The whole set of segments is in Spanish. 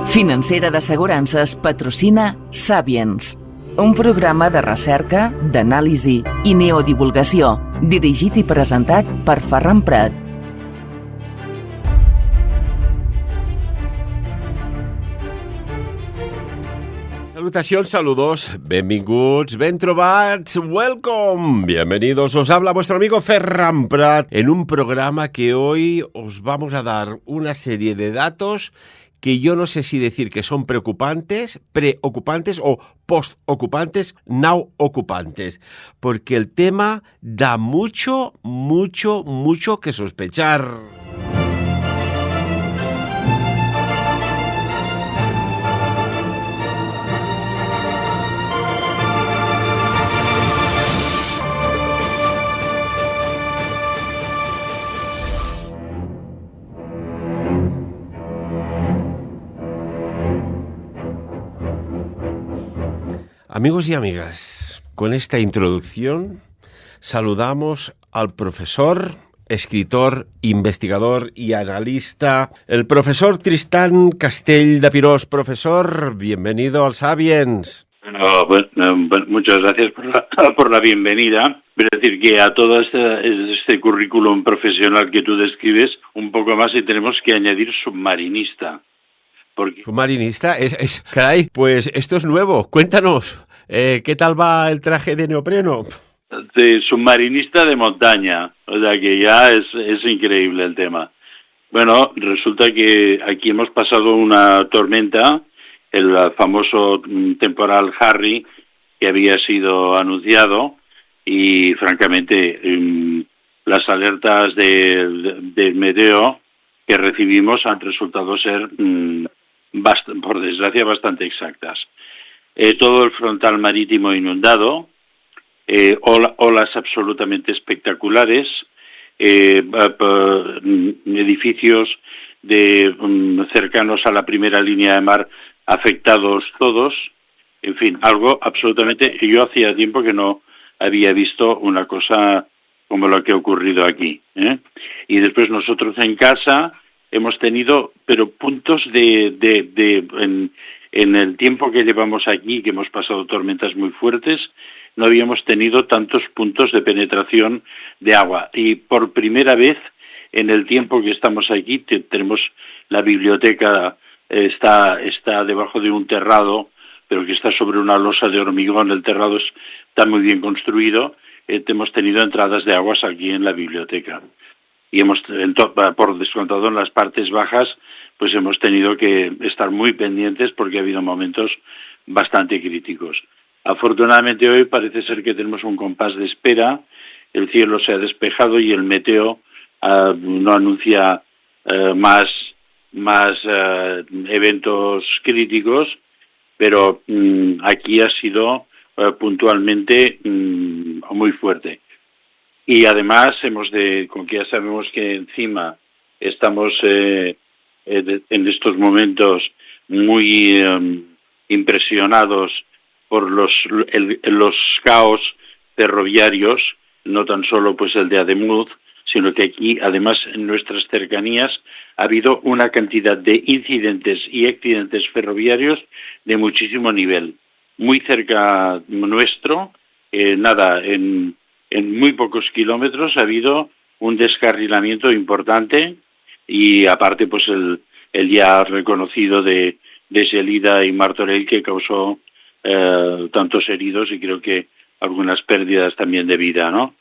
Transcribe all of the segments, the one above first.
Financera d'Assegurances patrocina Sapiens, un programa de recerca, d'anàlisi i neodivulgació, dirigit i presentat per Ferran Prat. Salutacions, saludos, benvinguts, ben trobats, welcome, bienvenidos. Os habla vuestro amigo Ferran Prat en un programa que hoy os vamos a dar una serie de datos que yo no sé si decir que son preocupantes, preocupantes o postocupantes, now ocupantes, porque el tema da mucho que sospechar. Amigos y amigas, con esta introducción saludamos al profesor, escritor, investigador y analista, el profesor Tristán Castell de Pirós. Profesor, bienvenido al Sapiens. Muchas gracias por la bienvenida. Es decir, que a todo este currículum profesional que tú describes, un poco más y tenemos que añadir submarinista. Submarinista, caray, pues esto es nuevo. Cuéntanos, ¿qué tal va el traje de neopreno? De submarinista de montaña, o sea que ya es increíble el tema. Bueno, resulta que aquí hemos pasado una tormenta, el famoso temporal Harry, que había sido anunciado, y francamente las alertas de meteo que recibimos han resultado ser por desgracia bastante exactas. Todo el frontal marítimo inundado, olas absolutamente espectaculares, edificios cercanos a la primera línea de mar afectados todos, en fin, algo absolutamente... Yo hacía tiempo que no había visto una cosa como lo que ha ocurrido aquí, ¿eh? Y después nosotros en casa hemos tenido, pero puntos en el tiempo que llevamos aquí, que hemos pasado tormentas muy fuertes, no habíamos tenido tantos puntos de penetración de agua. Y por primera vez en el tiempo que estamos aquí, tenemos la biblioteca, está debajo de un terrado, pero que está sobre una losa de hormigón. El terrado está muy bien construido. Hemos tenido entradas de aguas aquí en la biblioteca. Y por descontado en las partes bajas, pues hemos tenido que estar muy pendientes porque ha habido momentos bastante críticos. Afortunadamente hoy parece ser que tenemos un compás de espera, el cielo se ha despejado y el meteo no anuncia más eventos críticos, pero aquí ha sido puntualmente muy fuerte. Y además con que ya sabemos que encima estamos en estos momentos muy impresionados por los caos ferroviarios, no tan solo pues el de Ademuz, sino que aquí además en nuestras cercanías ha habido una cantidad de incidentes y accidentes ferroviarios de muchísimo nivel. Muy cerca nuestro, en muy pocos kilómetros ha habido un descarrilamiento importante y aparte pues el ya reconocido de Gelida y Martorell, que causó tantos heridos y creo que algunas pérdidas también de vida, ¿no?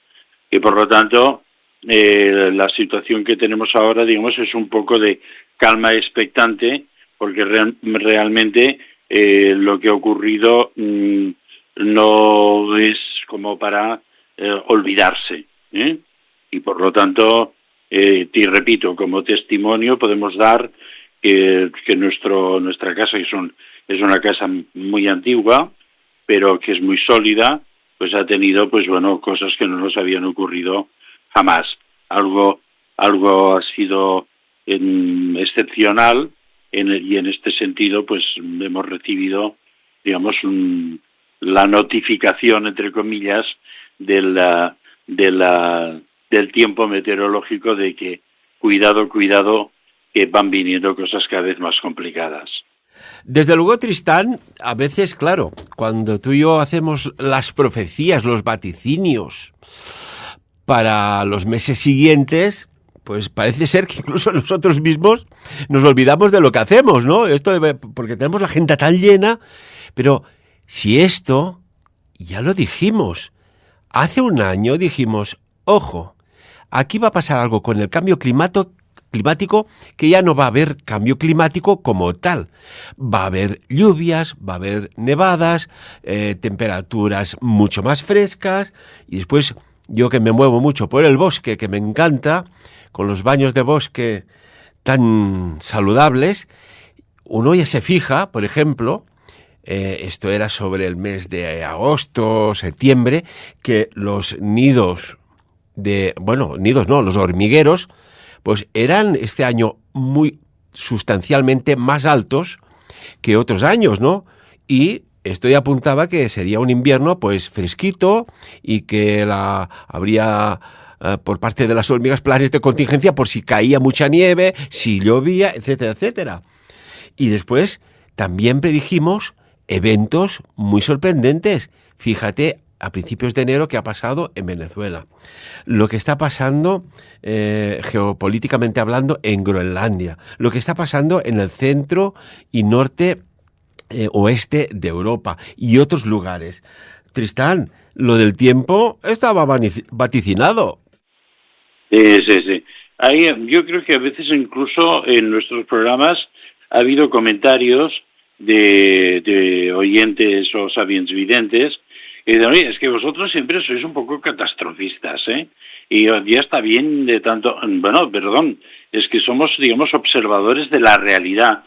Y por lo tanto la situación que tenemos ahora, digamos, es un poco de calma expectante, porque realmente lo que ha ocurrido no es como para olvidarse, ¿eh? Y por lo tanto, te repito, como testimonio podemos dar que nuestra casa, que es una casa muy antigua, pero que es muy sólida, pues ha tenido cosas que no nos habían ocurrido jamás. Algo ha sido excepcional y en este sentido pues hemos recibido, digamos, la notificación, entre comillas, del tiempo meteorológico de que cuidado que van viniendo cosas cada vez más complicadas. Desde luego, Tristán, a veces, claro, cuando tú y yo hacemos las profecías, los vaticinios para los meses siguientes, pues parece ser que incluso nosotros mismos nos olvidamos de lo que hacemos, ¿no? Porque tenemos la agenda tan llena, pero si esto, ya lo dijimos, hace un año dijimos, ojo, aquí va a pasar algo con el cambio climático, que ya no va a haber cambio climático como tal. Va a haber lluvias, va a haber nevadas, temperaturas mucho más frescas, y después yo que me muevo mucho por el bosque, que me encanta, con los baños de bosque tan saludables, uno ya se fija, por ejemplo, esto era sobre el mes de agosto, septiembre, que los nidos los hormigueros, pues eran este año muy sustancialmente más altos que otros años, ¿no? Y esto ya apuntaba que sería un invierno pues fresquito y que habría por parte de las hormigas planes de contingencia por si caía mucha nieve, si llovía, etcétera, etcétera. Y después también predijimos eventos muy sorprendentes. Fíjate, a principios de enero, ¿qué ha pasado en Venezuela? Lo que está pasando geopolíticamente hablando en Groenlandia, lo que está pasando en el centro y norte oeste de Europa y otros lugares. Tristán, lo del tiempo estaba vaticinado. Sí. Ahí, yo creo que a veces incluso en nuestros programas ha habido comentarios de oyentes o sabiensvidentes que dicen, oye, es que vosotros siempre sois un poco catastrofistas, ¿eh? Y ya está bien de tanto... Bueno, perdón, es que somos, digamos, observadores de la realidad,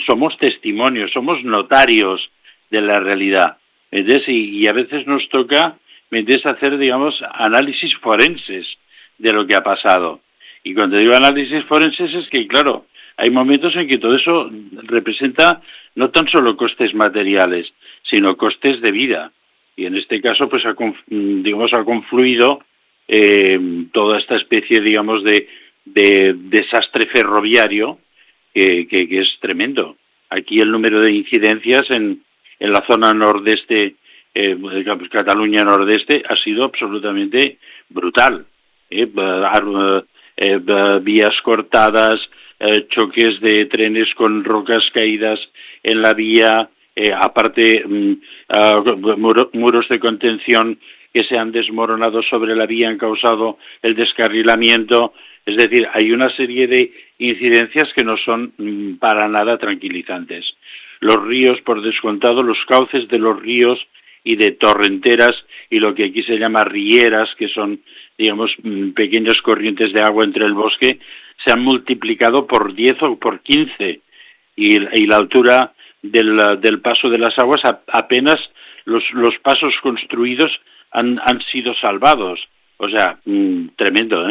somos testimonios, somos notarios de la realidad. ¿Entiendes? Y a veces nos toca, hacer, digamos, análisis forenses de lo que ha pasado. Y cuando digo análisis forenses es que, claro, hay momentos en que todo eso representa no tan solo costes materiales, sino costes de vida. Y en este caso, pues ha confluido toda esta especie, digamos, de desastre ferroviario que es tremendo. Aquí el número de incidencias en la zona nordeste, Cataluña nordeste, ha sido absolutamente brutal. Vías cortadas, choques de trenes con rocas caídas en la vía, aparte muros de contención que se han desmoronado sobre la vía, han causado el descarrilamiento. Es decir, hay una serie de incidencias que no son para nada tranquilizantes. Los ríos, por descontado, los cauces de los ríos y de torrenteras y lo que aquí se llama rieras, que son, digamos, pequeñas corrientes de agua entre el bosque, se han multiplicado por 10 o por 15 y la altura del paso de las aguas apenas los pasos construidos han sido salvados. O sea, tremendo,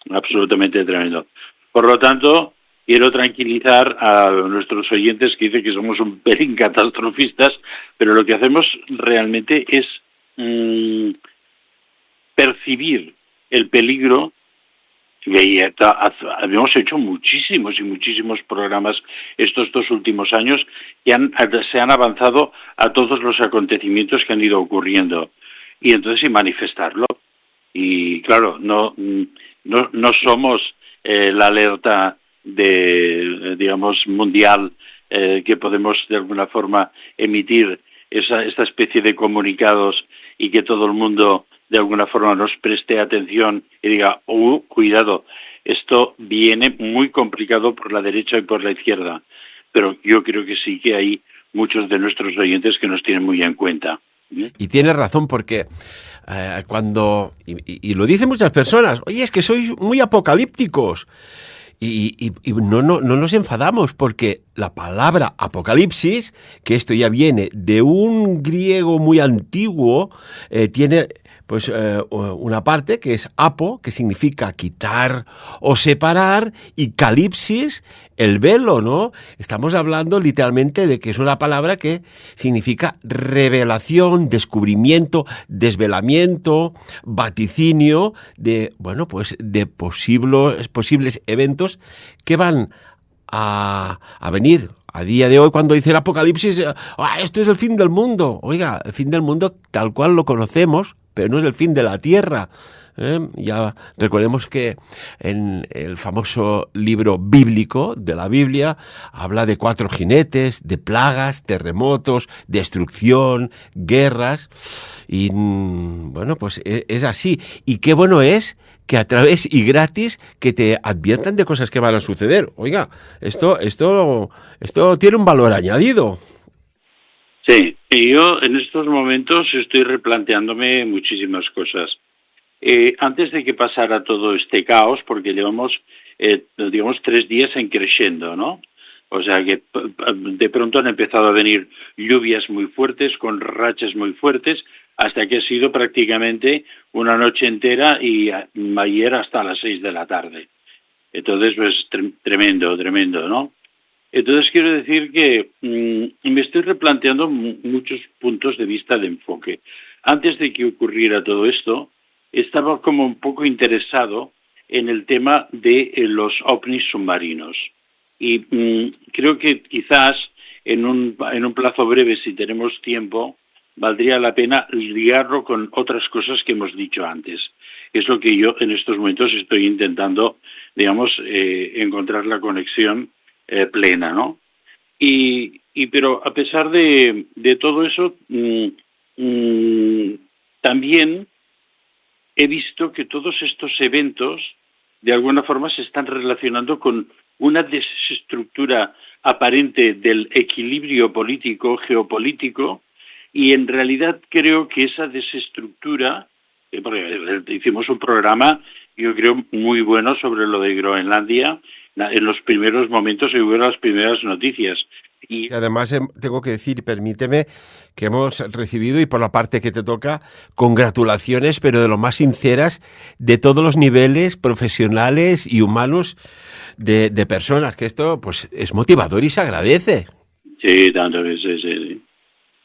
absolutamente tremendo. Por lo tanto, quiero tranquilizar a nuestros oyentes que dicen que somos un pelín catastrofistas, pero lo que hacemos realmente es percibir el peligro. Y habíamos hecho muchísimos y muchísimos programas estos 2 últimos años que se han avanzado a todos los acontecimientos que han ido ocurriendo. Y entonces manifestarlo. Y claro, no somos la alerta digamos, mundial que podemos de alguna forma emitir esta especie de comunicados y que todo el mundo de alguna forma nos preste atención y diga, cuidado, esto viene muy complicado por la derecha y por la izquierda. Pero yo creo que sí que hay muchos de nuestros oyentes que nos tienen muy en cuenta. Y tienes razón, porque cuando... Y lo dicen muchas personas, oye, es que sois muy apocalípticos. Y no nos enfadamos, porque la palabra apocalipsis, que esto ya viene de un griego muy antiguo, tiene pues una parte que es apo, que significa quitar o separar, y calipsis, el velo, ¿no? Estamos hablando literalmente de que es una palabra que significa revelación, descubrimiento, desvelamiento, vaticinio de, bueno, pues de posibles eventos que van a venir. A día de hoy, cuando dice el Apocalipsis, esto es el fin del mundo. Oiga, el fin del mundo tal cual lo conocemos, pero no es el fin de la tierra. Ya recordemos que en el famoso libro bíblico de la Biblia habla de 4 jinetes, de plagas, terremotos, destrucción, guerras, y bueno, pues es así. Y qué bueno es que a través y gratis que te adviertan de cosas que van a suceder. Oiga, esto tiene un valor añadido. Sí, y yo en estos momentos estoy replanteándome muchísimas cosas. Antes de que pasara todo este caos, porque llevamos, digamos, 3 días en creciendo, ¿no? O sea que de pronto han empezado a venir lluvias muy fuertes, con rachas muy fuertes, hasta que ha sido prácticamente una noche entera y ayer hasta las 6 de la tarde. Entonces, pues tremendo, ¿no? Entonces quiero decir que me estoy replanteando muchos puntos de vista de enfoque. Antes de que ocurriera todo esto, estaba como un poco interesado en el tema de los ovnis submarinos. Y creo que quizás en un plazo breve, si tenemos tiempo, valdría la pena ligarlo con otras cosas que hemos dicho antes. Es lo que yo en estos momentos estoy intentando, digamos, encontrar la conexión plena, ¿no? Pero a pesar de todo eso, también he visto que todos estos eventos de alguna forma se están relacionando con una desestructura aparente del equilibrio político, geopolítico, y en realidad creo que esa desestructura, porque hicimos un programa, yo creo, muy bueno sobre lo de Groenlandia, en los primeros momentos y hubo las primeras noticias. Y además tengo que decir, permíteme, que hemos recibido, y por la parte que te toca, congratulaciones, pero de lo más sinceras, de todos los niveles profesionales y humanos de personas, que esto pues es motivador y se agradece. Sí, tanto que sí.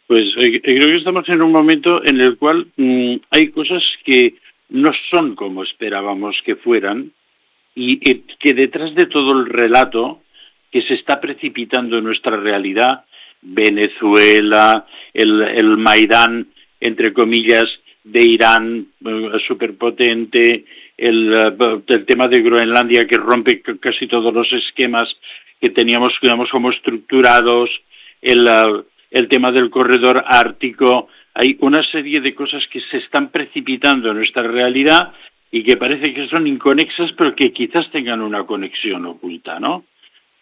Pues creo que estamos en un momento en el cual hay cosas que no son como esperábamos que fueran, y que detrás de todo el relato que se está precipitando en nuestra realidad, Venezuela, el Maidán, entre comillas, de Irán, superpotente, el tema de Groenlandia que rompe casi todos los esquemas que teníamos, digamos, como estructurados, el tema del corredor ártico. Hay una serie de cosas que se están precipitando en nuestra realidad y que parece que son inconexas, pero que quizás tengan una conexión oculta, ¿no?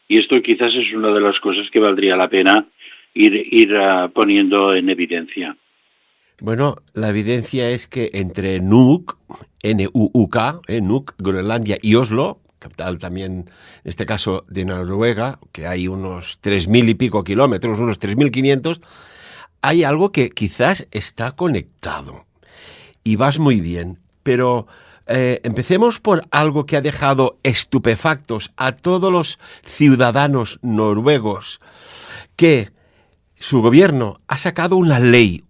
Y esto quizás es una de las cosas que valdría la pena ir poniendo en evidencia. Bueno, la evidencia es que entre Nuuk, N-U-U-K, Nuuk, Groenlandia y Oslo, capital también, en este caso de Noruega, que hay unos 3.000 y pico kilómetros, unos 3.500, hay algo que quizás está conectado. Y vas muy bien, pero empecemos por algo que ha dejado estupefactos a todos los ciudadanos noruegos, que su gobierno ha sacado una ley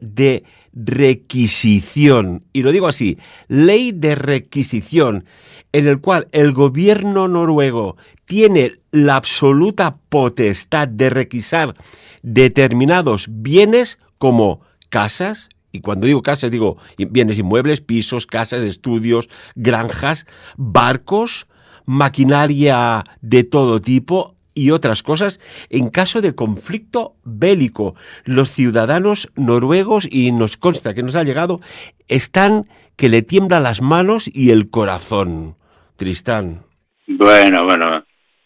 de requisición, y lo digo así, ley de requisición, en el cual el gobierno noruego tiene la absoluta potestad de requisar determinados bienes como casas. Y cuando digo casas, digo bienes inmuebles, pisos, casas, estudios, granjas, barcos, maquinaria de todo tipo y otras cosas en caso de conflicto bélico. Los ciudadanos noruegos, y nos consta que nos ha llegado, están que le tiemblan las manos y el corazón. Tristán. Bueno.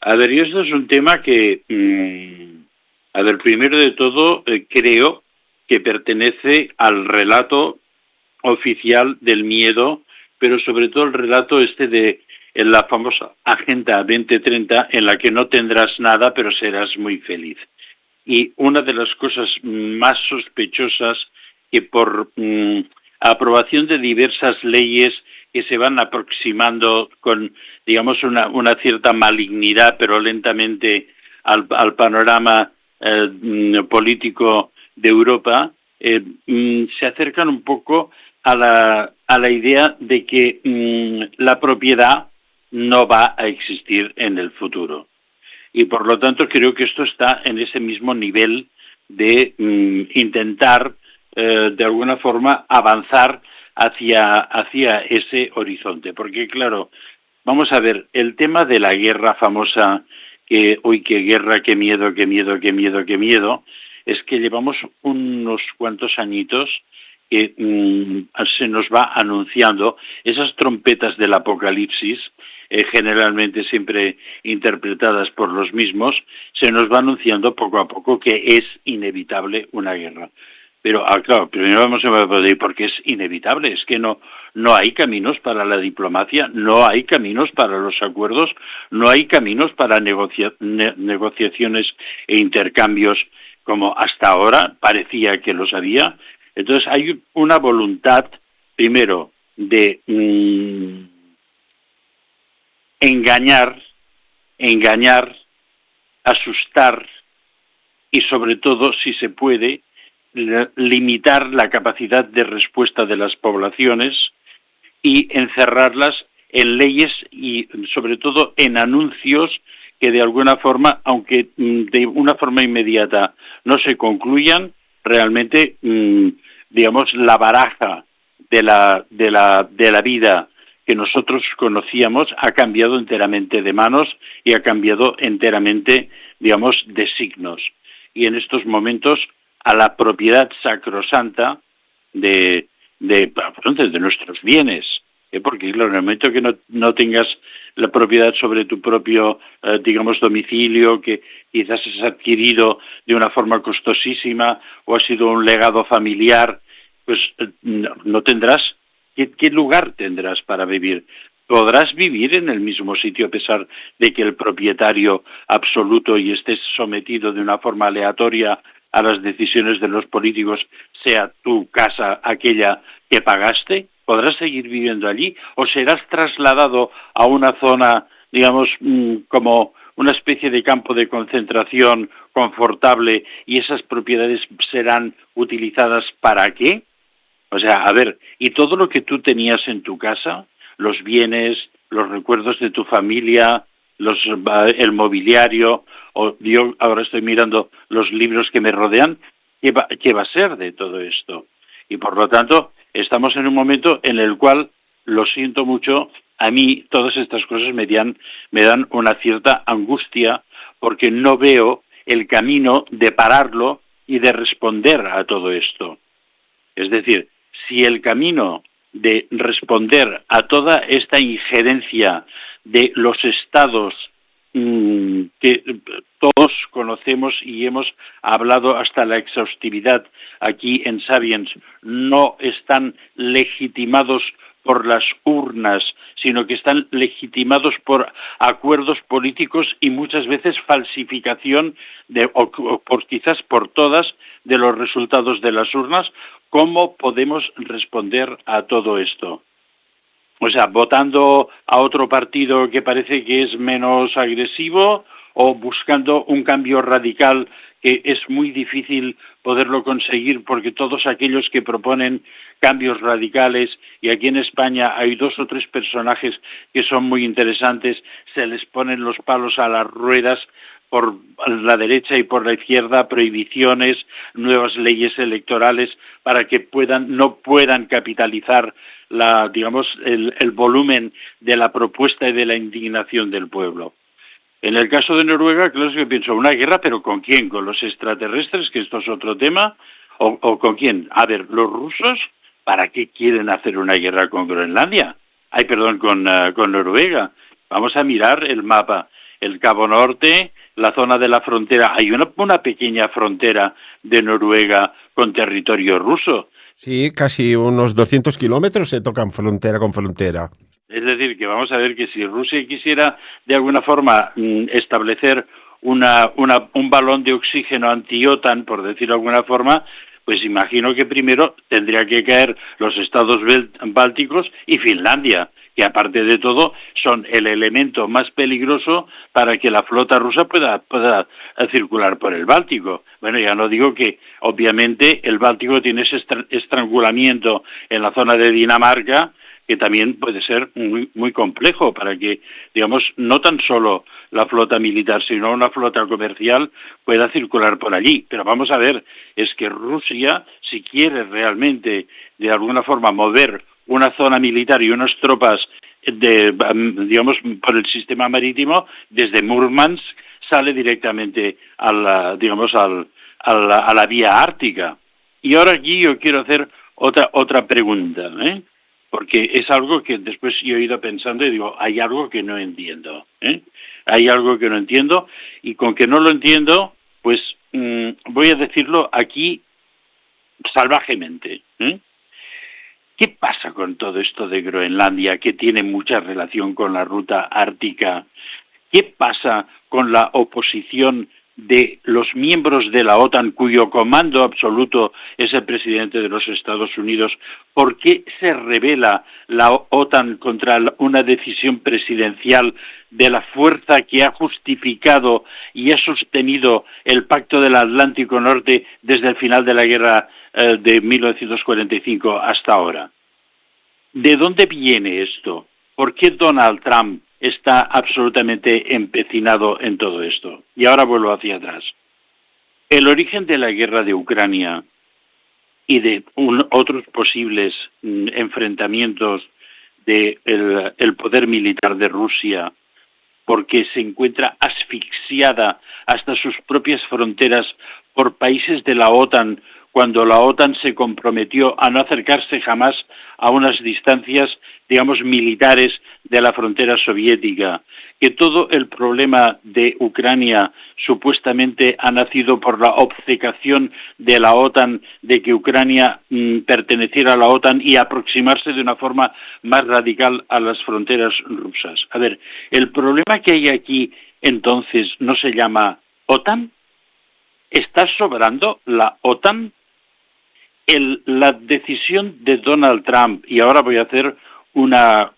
A ver, y esto es un tema que, primero de todo, creo que pertenece al relato oficial del miedo, pero sobre todo el relato de en la famosa Agenda 2030, en la que no tendrás nada, pero serás muy feliz. Y una de las cosas más sospechosas que por aprobación de diversas leyes que se van aproximando con, digamos, una cierta malignidad, pero lentamente al panorama político de Europa, se acercan un poco a la idea de que la propiedad no va a existir en el futuro. Y por lo tanto creo que esto está en ese mismo nivel de intentar de alguna forma avanzar hacia ese horizonte. Porque claro, vamos a ver, el tema de la guerra famosa, que hoy qué guerra, qué miedo, qué miedo, qué miedo, qué miedo, es que llevamos unos cuantos añitos que se nos va anunciando esas trompetas del apocalipsis, generalmente siempre interpretadas por los mismos, se nos va anunciando poco a poco que es inevitable una guerra. Pero, claro, primero vamos a ver por qué es inevitable. Es que no hay caminos para la diplomacia, no hay caminos para los acuerdos, no hay caminos para negociaciones e intercambios como hasta ahora parecía que los había. Entonces hay una voluntad, primero, de engañar, asustar y sobre todo, si se puede, limitar la capacidad de respuesta de las poblaciones y encerrarlas en leyes y sobre todo en anuncios que de alguna forma, aunque de una forma inmediata no se concluyan, realmente, digamos, la baraja de la vida que nosotros conocíamos ha cambiado enteramente de manos y ha cambiado enteramente, digamos, de signos. Y en estos momentos a la propiedad sacrosanta de nuestros bienes, porque claro, en el momento que no tengas la propiedad sobre tu propio, digamos, domicilio, que quizás has adquirido de una forma costosísima o ha sido un legado familiar, pues no tendrás, ¿qué lugar tendrás para vivir? Podrás vivir en el mismo sitio a pesar de que el propietario absoluto y estés sometido de una forma aleatoria a las decisiones de los políticos sea tu casa aquella que pagaste. ¿Podrás seguir viviendo allí o serás trasladado a una zona, digamos, como una especie de campo de concentración confortable y esas propiedades serán utilizadas para qué? O sea, a ver, y todo lo que tú tenías en tu casa, los bienes, los recuerdos de tu familia, el mobiliario, o yo ahora estoy mirando los libros que me rodean, ¿qué va a ser de todo esto? Y por lo tanto, estamos en un momento en el cual, lo siento mucho, a mí todas estas cosas me dan una cierta angustia porque no veo el camino de pararlo y de responder a todo esto. Es decir, si el camino de responder a toda esta injerencia de los estados que todos conocemos y hemos hablado hasta la exhaustividad aquí en Sapiens, no están legitimados por las urnas, sino que están legitimados por acuerdos políticos y muchas veces falsificación o quizás por todas de los resultados de las urnas. ¿Cómo podemos responder a todo esto? O sea, votando a otro partido que parece que es menos agresivo o buscando un cambio radical que es muy difícil poderlo conseguir porque todos aquellos que proponen cambios radicales, y aquí en España hay 2 o 3 personajes que son muy interesantes, se les ponen los palos a las ruedas por la derecha y por la izquierda, prohibiciones, nuevas leyes electorales para que no puedan capitalizar el volumen de la propuesta y de la indignación del pueblo. En el caso de Noruega, claro que pienso, una guerra, pero ¿con quién? ¿Con los extraterrestres, que esto es otro tema? ¿O con quién? A ver, los rusos, ¿para qué quieren hacer una guerra con Groenlandia? Con Noruega. Vamos a mirar el mapa. El Cabo Norte, la zona de la frontera, hay una pequeña frontera de Noruega con territorio ruso. Sí, casi unos 200 kilómetros se tocan frontera con frontera. Es decir, que vamos a ver que si Rusia quisiera de alguna forma establecer un balón de oxígeno anti-OTAN, por decirlo de alguna forma, pues imagino que primero tendría que caer los estados bálticos y Finlandia, que aparte de todo son el elemento más peligroso para que la flota rusa pueda circular por el Báltico. Bueno, ya no digo que obviamente el Báltico tiene ese estrangulamiento en la zona de Dinamarca, que también puede ser muy, muy complejo para que, digamos, no tan solo la flota militar, sino una flota comercial pueda circular por allí. Pero vamos a ver, es que Rusia, si quiere realmente, de alguna forma, mover una zona militar y unas tropas, digamos, por el sistema marítimo, desde Murmansk sale directamente a la vía ártica. Y ahora aquí yo quiero hacer otra pregunta, porque es algo que después yo he ido pensando y digo, hay algo que no entiendo, hay algo que no entiendo, y con que no lo entiendo, pues voy a decirlo aquí salvajemente. ¿Qué pasa con todo esto de Groenlandia, que tiene mucha relación con la ruta ártica? ¿Qué pasa con la oposición de los miembros de la OTAN, cuyo comando absoluto es el presidente de los Estados Unidos? ¿Por qué se rebela la OTAN contra una decisión presidencial de la fuerza que ha justificado y ha sostenido el Pacto del Atlántico Norte desde el final de la guerra de 1945 hasta ahora? ¿De dónde viene esto? ¿Por qué Donald Trump está absolutamente empecinado en todo esto? Y ahora vuelvo hacia atrás. El origen de la guerra de Ucrania y de otros posibles enfrentamientos del poder militar de Rusia, porque se encuentra asfixiada hasta sus propias fronteras por países de la OTAN, cuando la OTAN se comprometió a no acercarse jamás a unas distancias, digamos, militares de la frontera soviética, que todo el problema de Ucrania supuestamente ha nacido por la obcecación de la OTAN, de que Ucrania perteneciera a la OTAN y aproximarse de una forma más radical a las fronteras rusas. A ver, ¿el problema que hay aquí entonces no se llama OTAN? ¿Está sobrando la OTAN? La decisión de Donald Trump, y ahora voy a hacer una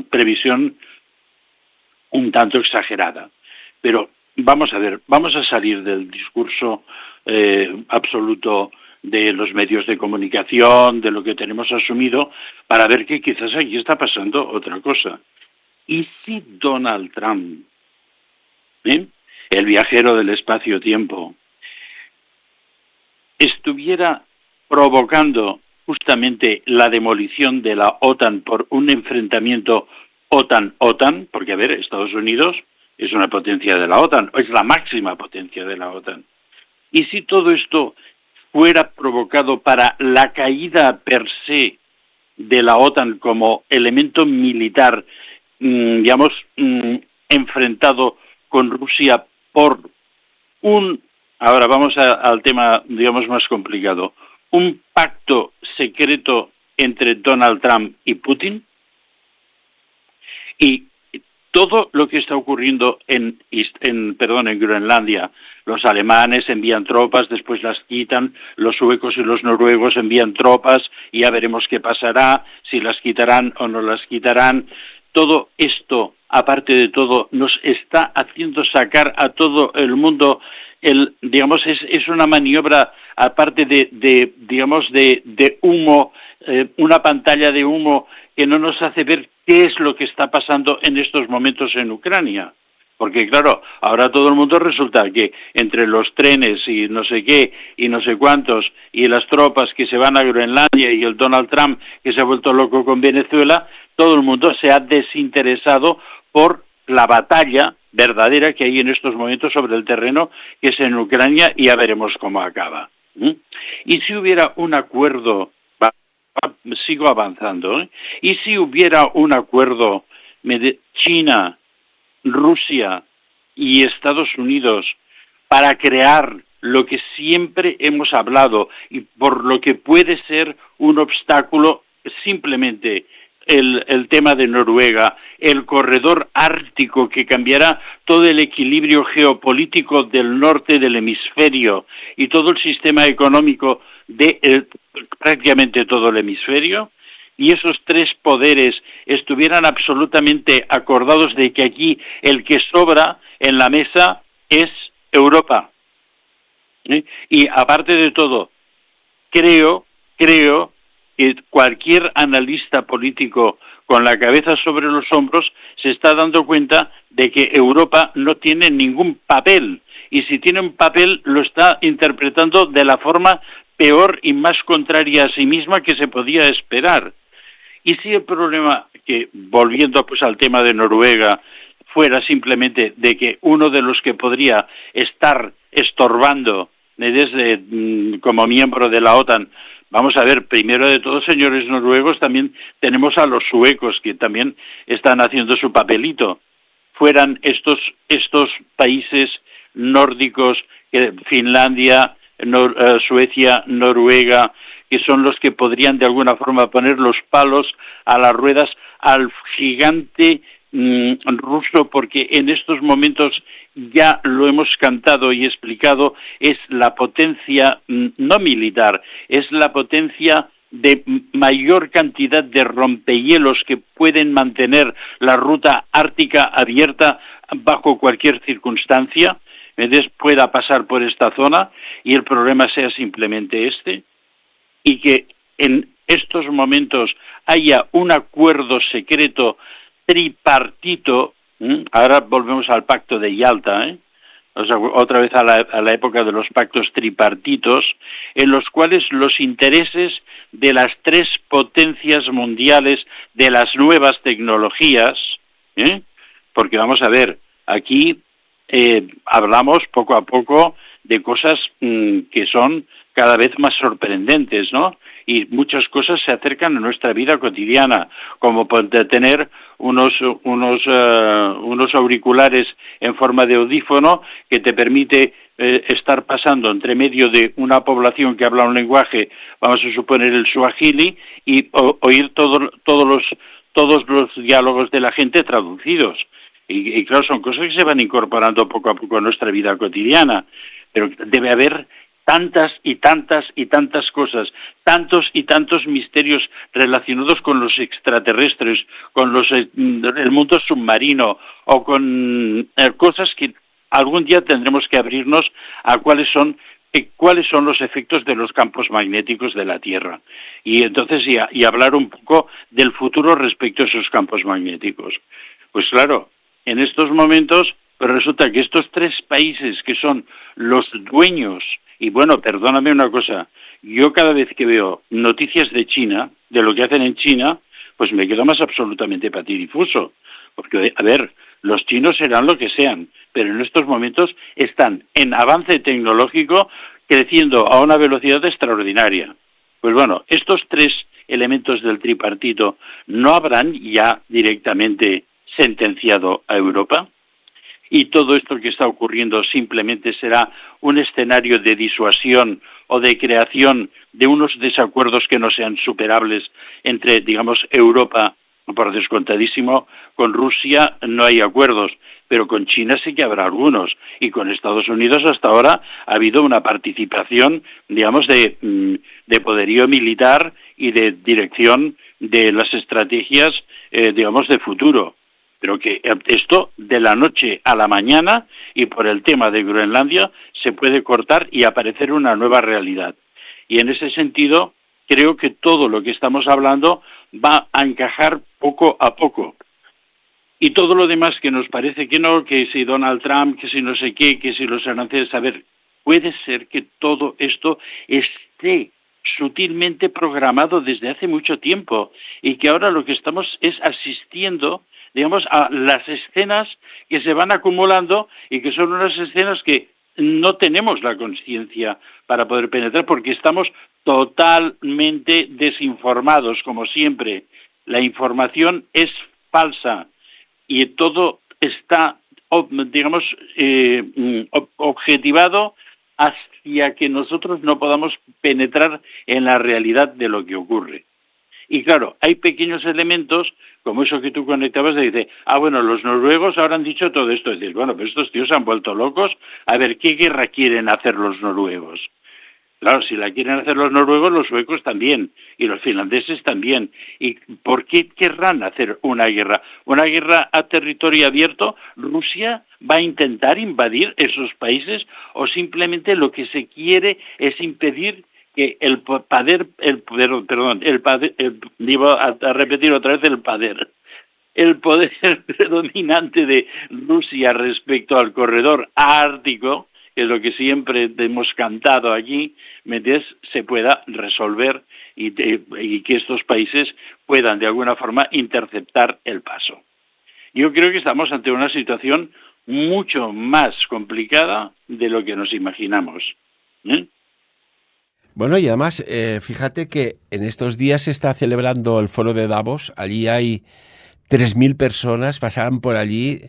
previsión un tanto exagerada, pero vamos a ver, vamos a salir del discurso absoluto de los medios de comunicación, de lo que tenemos asumido, para ver que quizás aquí está pasando otra cosa. ¿Y si Donald Trump, el viajero del espacio-tiempo, estuviera provocando justamente la demolición de la OTAN por un enfrentamiento OTAN-OTAN, porque, a ver, Estados Unidos es una potencia de la OTAN, es la máxima potencia de la OTAN? Y si todo esto fuera provocado para la caída per se de la OTAN como elemento militar, enfrentado con Rusia por ahora vamos al tema, digamos, más complicado, un pacto secreto entre Donald Trump y Putin, y todo lo que está ocurriendo en Groenlandia. Los alemanes envían tropas, después las quitan, los suecos y los noruegos envían tropas y ya veremos qué pasará, si las quitarán o no las quitarán. Todo esto, aparte de todo, nos está haciendo sacar a todo el mundo, es una maniobra, aparte de humo, una pantalla de humo que no nos hace ver qué es lo que está pasando en estos momentos en Ucrania. Porque claro, ahora todo el mundo resulta que entre los trenes y no sé qué y no sé cuántos y las tropas que se van a Groenlandia y el Donald Trump que se ha vuelto loco con Venezuela, todo el mundo se ha desinteresado por la batalla verdadera que hay en estos momentos sobre el terreno, que es en Ucrania, y ya veremos cómo acaba. Y si hubiera un acuerdo, sigo avanzando, y si hubiera un acuerdo de China, Rusia y Estados Unidos para crear lo que siempre hemos hablado y por lo que puede ser un obstáculo, simplemente el tema de Noruega, el corredor ártico que cambiará todo el equilibrio geopolítico del norte del hemisferio y todo el sistema económico de prácticamente todo el hemisferio, y esos tres poderes estuvieran absolutamente acordados de que aquí el que sobra en la mesa es Europa. Y aparte de todo, creo que cualquier analista político con la cabeza sobre los hombros se está dando cuenta de que Europa no tiene ningún papel, y si tiene un papel lo está interpretando de la forma peor y más contraria a sí misma que se podía esperar. Y si el problema, que volviendo pues al tema de Noruega, fuera simplemente de que uno de los que podría estar estorbando desde como miembro de la OTAN, vamos a ver, primero de todo, señores noruegos, también tenemos a los suecos que también están haciendo su papelito. Fueran estos países nórdicos, Finlandia, Suecia, Noruega, que son los que podrían de alguna forma poner los palos a las ruedas al gigante ruso, porque en estos momentos ya lo hemos cantado y explicado, es la potencia no militar, es la potencia de mayor cantidad de rompehielos que pueden mantener la ruta ártica abierta bajo cualquier circunstancia, pueda pasar por esta zona, y el problema sea simplemente este, y que en estos momentos haya un acuerdo secreto tripartito. Ahora volvemos al pacto de Yalta, o sea, otra vez a la época de los pactos tripartitos, en los cuales los intereses de las tres potencias mundiales de las nuevas tecnologías, porque vamos a ver, aquí hablamos poco a poco de cosas que son cada vez más sorprendentes, ¿no? Y muchas cosas se acercan a nuestra vida cotidiana, como tener unos auriculares en forma de audífono que te permite estar pasando entre medio de una población que habla un lenguaje, vamos a suponer el suajili, y oír todos los diálogos de la gente traducidos. Y claro, son cosas que se van incorporando poco a poco a nuestra vida cotidiana, pero debe haber tantas y tantas y tantas cosas, tantos y tantos misterios relacionados con los extraterrestres, con el mundo submarino, o con cosas que algún día tendremos que abrirnos a cuáles son los efectos de los campos magnéticos de la Tierra. Y entonces y hablar un poco del futuro respecto a esos campos magnéticos. Pues claro, en estos momentos, pero resulta que estos tres países que son los dueños, y bueno, perdóname una cosa, yo cada vez que veo noticias de China, de lo que hacen en China, pues me quedo más absolutamente patidifuso, porque, a ver, los chinos serán lo que sean, pero en estos momentos están en avance tecnológico creciendo a una velocidad extraordinaria. Pues bueno, estos tres elementos del tripartito no habrán ya directamente sentenciado a Europa, y todo esto que está ocurriendo simplemente será un escenario de disuasión o de creación de unos desacuerdos que no sean superables entre, digamos, Europa, por descontadísimo. Con Rusia no hay acuerdos, pero con China sí que habrá algunos, y con Estados Unidos hasta ahora ha habido una participación, digamos, de poderío militar y de dirección de las estrategias, digamos, de futuro. Pero que esto de la noche a la mañana, y por el tema de Groenlandia, se puede cortar y aparecer una nueva realidad. Y en ese sentido, creo que todo lo que estamos hablando va a encajar poco a poco. Y todo lo demás que nos parece que no, que si Donald Trump, que si no sé qué, que si los aranceles, a ver, puede ser que todo esto esté sutilmente programado desde hace mucho tiempo, y que ahora lo que estamos es asistiendo, digamos, a las escenas que se van acumulando, y que son unas escenas que no tenemos la conciencia para poder penetrar, porque estamos totalmente desinformados, como siempre. La información es falsa y todo está, digamos, objetivado hacia que nosotros no podamos penetrar en la realidad de lo que ocurre. Y claro, hay pequeños elementos, como eso que tú conectabas, de decir, bueno, los noruegos ahora han dicho todo esto. Es decir, bueno, pero estos tíos se han vuelto locos. A ver, ¿qué guerra quieren hacer los noruegos? Claro, si la quieren hacer los noruegos, los suecos también, y los finlandeses también. ¿Y por qué querrán hacer una guerra? ¿Una guerra a territorio abierto? ¿Rusia va a intentar invadir esos países? ¿O simplemente lo que se quiere es impedir que iba a repetir otra vez el poder predominante de Rusia respecto al corredor ártico, que es lo que siempre hemos cantado aquí, se pueda resolver y que estos países puedan de alguna forma interceptar el paso. Yo creo que estamos ante una situación mucho más complicada de lo que nos imaginamos. Bueno, y además, fíjate que en estos días se está celebrando el foro de Davos. Allí hay 3.000 personas, pasaban por allí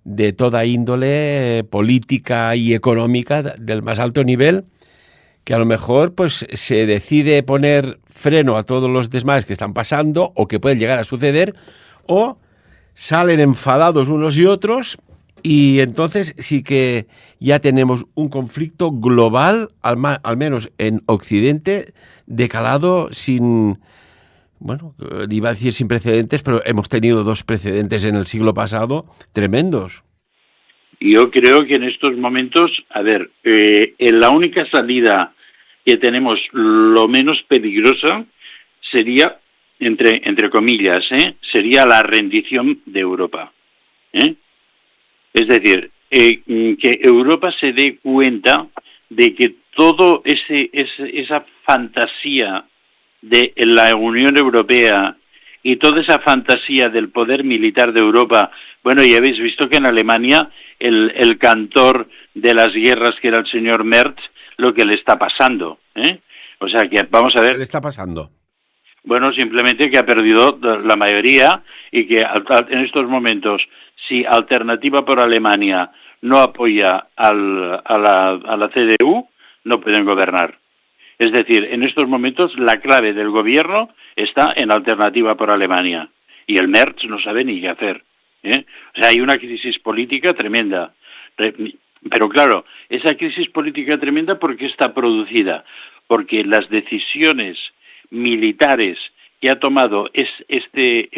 de toda índole, política y económica, del más alto nivel, que a lo mejor pues se decide poner freno a todos los desmanes que están pasando o que pueden llegar a suceder, o salen enfadados unos y otros, y entonces sí que ya tenemos un conflicto global, al menos en Occidente, de calado sin, bueno, iba a decir sin precedentes, pero hemos tenido 2 precedentes en el siglo pasado tremendos. Yo creo que en estos momentos, la única salida que tenemos lo menos peligrosa sería, entre comillas, sería la rendición de Europa. Es decir, que Europa se dé cuenta de que todo esa fantasía de la Unión Europea y toda esa fantasía del poder militar de Europa, bueno, ya habéis visto que en Alemania el cantor de las guerras, que era el señor Merz, lo que le está pasando, O sea que, vamos a ver... ¿Qué le está pasando? Bueno, simplemente que ha perdido la mayoría y que en estos momentos, si Alternativa por Alemania no apoya a la CDU, no pueden gobernar. Es decir, en estos momentos la clave del gobierno está en Alternativa por Alemania y el Merz no sabe ni qué hacer. O sea, hay una crisis política tremenda. Pero claro, esa crisis política tremenda, ¿por qué está producida? Porque las decisiones militares que ha tomado este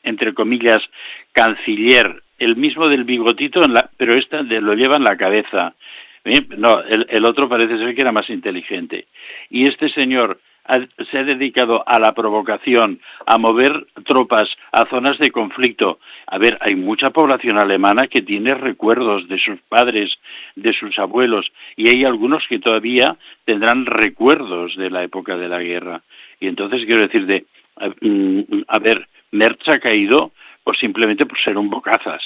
entre comillas, canciller, el mismo del bigotito, pero lo lleva en la cabeza. No, el otro parece ser que era más inteligente. Y este señor se ha dedicado a la provocación, a mover tropas a zonas de conflicto. A ver, hay mucha población alemana que tiene recuerdos de sus padres, de sus abuelos, y hay algunos que todavía tendrán recuerdos de la época de la guerra. Y entonces quiero decir, Merz ha caído simplemente por ser un bocazas,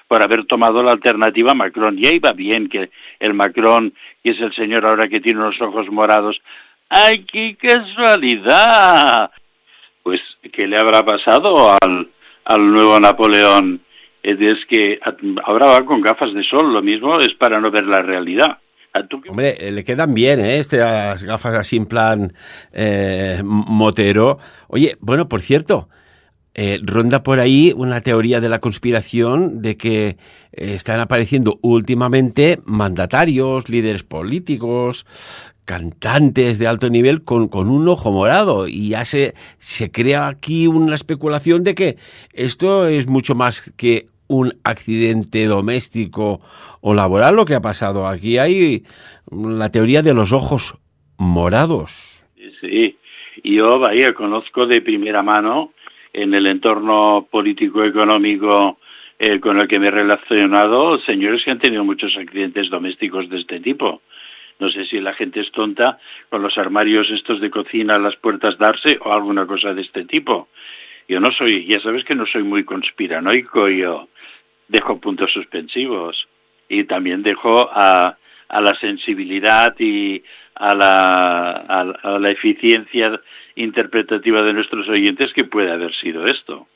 por haber tomado la alternativa a Macron. Ya iba bien que el Macron, que es el señor ahora que tiene unos ojos morados, ¡ay, qué casualidad! Pues, ¿qué le habrá pasado al nuevo Napoleón? Es que ahora va con gafas de sol, lo mismo es para no ver la realidad. Hombre, le quedan bien, estas gafas así en plan motero. Oye, bueno, por cierto, ronda por ahí una teoría de la conspiración de que están apareciendo últimamente mandatarios, líderes políticos, cantantes de alto nivel con un ojo morado, y ya se crea aquí una especulación de que esto es mucho más que un accidente doméstico o laboral lo que ha pasado. Aquí hay la teoría de los ojos morados. Sí, yo conozco de primera mano en el entorno político-económico con el que me he relacionado, señores que han tenido muchos accidentes domésticos de este tipo. No sé si la gente es tonta con los armarios estos de cocina a las puertas darse o alguna cosa de este tipo. Yo no soy, ya sabes que no soy muy conspiranoico, yo dejo puntos suspensivos y también dejo a la sensibilidad y a la eficiencia interpretativa de nuestros oyentes que puede haber sido esto.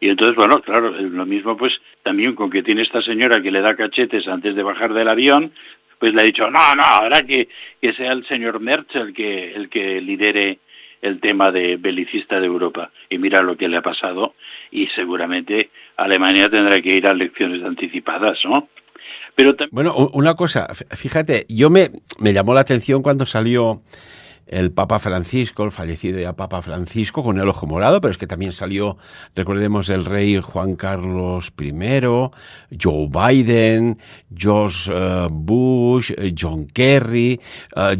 Y entonces, bueno, claro, lo mismo pues también con que tiene esta señora que le da cachetes antes de bajar del avión, pues le ha dicho, no, ahora que sea el señor Merz el que lidere el tema de belicista de Europa. Y mira lo que le ha pasado, y seguramente Alemania tendrá que ir a elecciones anticipadas, ¿no? Pero bueno, una cosa, fíjate, me llamó la atención cuando salió el Papa Francisco, el fallecido ya Papa Francisco, con el ojo morado, pero es que también salió, recordemos, el rey Juan Carlos I, Joe Biden, George Bush, John Kerry,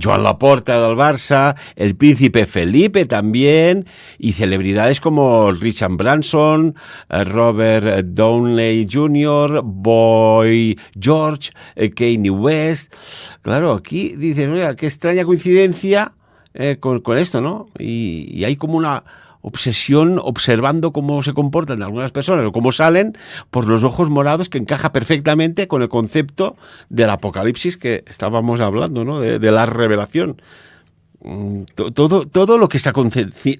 Joan Laporta del Barça, el príncipe Felipe también, y celebridades como Richard Branson, Robert Downey Jr., Boy George, Kanye West. Claro, aquí dicen, oiga, qué extraña coincidencia con esto, ¿no? Y hay como una obsesión observando cómo se comportan algunas personas o cómo salen por los ojos morados, que encaja perfectamente con el concepto del apocalipsis que estábamos hablando, ¿no? De la revelación. Todo lo que está